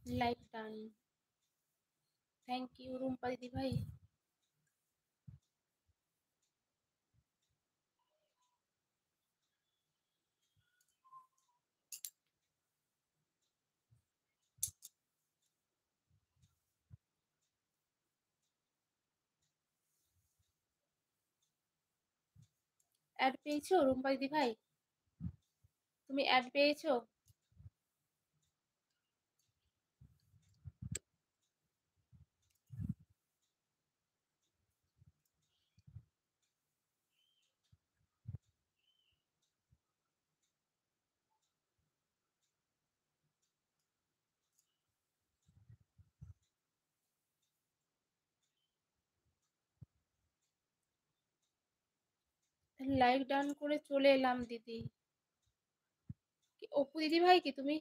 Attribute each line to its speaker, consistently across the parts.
Speaker 1: Like done. Thank you Rumpa দিদি ভাই। Add পেয়েছো রুম্পা দিদি ভাই? তুমি অ্যাড পেয়েছো? লাইক ডান করে চলে এলাম দিদি। অপু দিদি ভাই কি তুমি?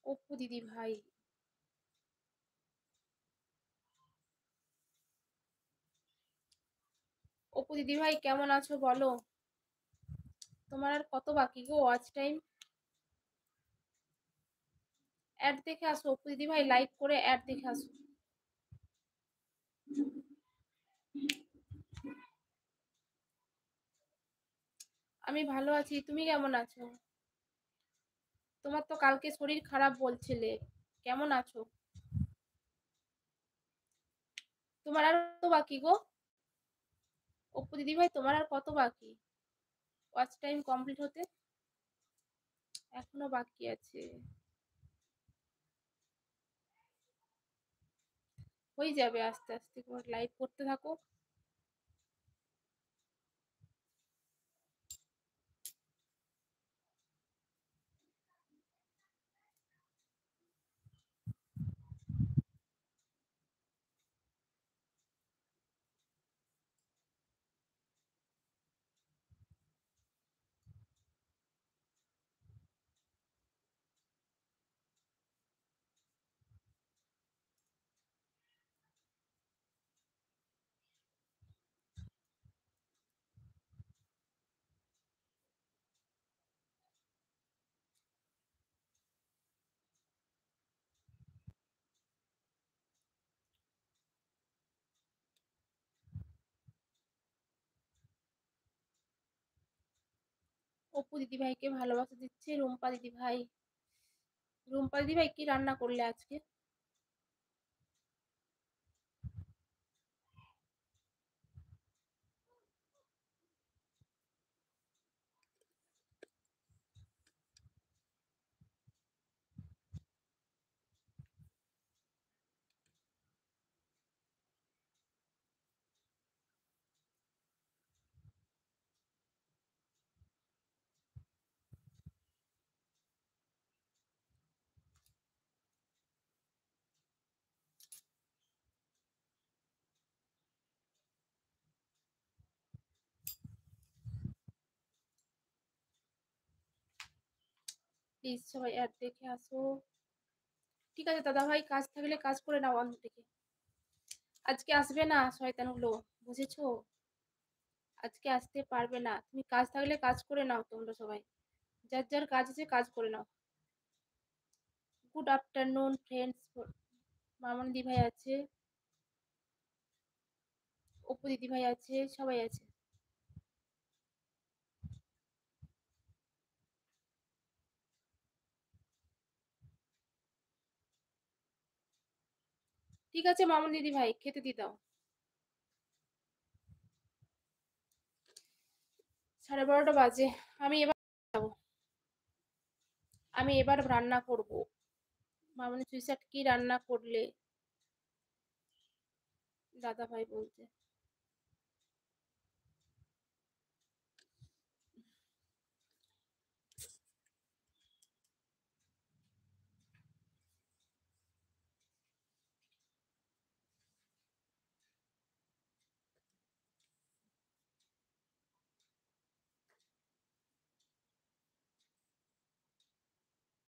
Speaker 1: অপু দিদি ভাই, অপু দিদি ভাই কেমন আছো বলো? তোমার আর কত বাকি গো ওয়াচ টাইম? অ্যাড দেখে আসো অপু দিদি ভাই, লাইক করে অ্যাড দেখে আসো। আমি ভালো আছি, তুমি কেমন আছো? তোমার তো কালকে শরীর খারাপ বলছিলে, কেমন আছো? তোমার আর কত বাকি গো অপু দিদি ভাই, তোমার আর কত বাকি ওয়াচ টাইম কমপ্লিট হতে? এখনো বাকি আছে, হয়ে যাবে আস্তে আস্তে করে, লাইভ করতে থাকো। অপু দিদি ভাইকে ভালোবাসা দিচ্ছে রুম্পা দিদি ভাই। রুম্পা দিদি ভাই কি রান্না করলে আজকে? প্লিজ সবাই অ্যাড দেখে আসো। ঠিক আছে দাদা ভাই, কাজ থাকলে কাজ করে নাও অন থেকে। আজকে আসবে না শয়তানগুলো, বুঝেছো? আজকে আসতে পারবে না, তুমি কাজ থাকলে কাজ করে নাও, তোমরা সবাই যার যার কাজ আছে কাজ করে নাও। Good afternoon friends. Mamon di ভাই আছে, অপু দিদি ভাই আছে, সবাই আছে। ঠিক আছে মামন দিদি ভাই, খেতে দি দাও। 12:30 বাজে। আমি এবার যাবো, আমি এবার রান্না করব। মামনি সুইসাট কি রান্না করলে? দাদা ভাই বলছে।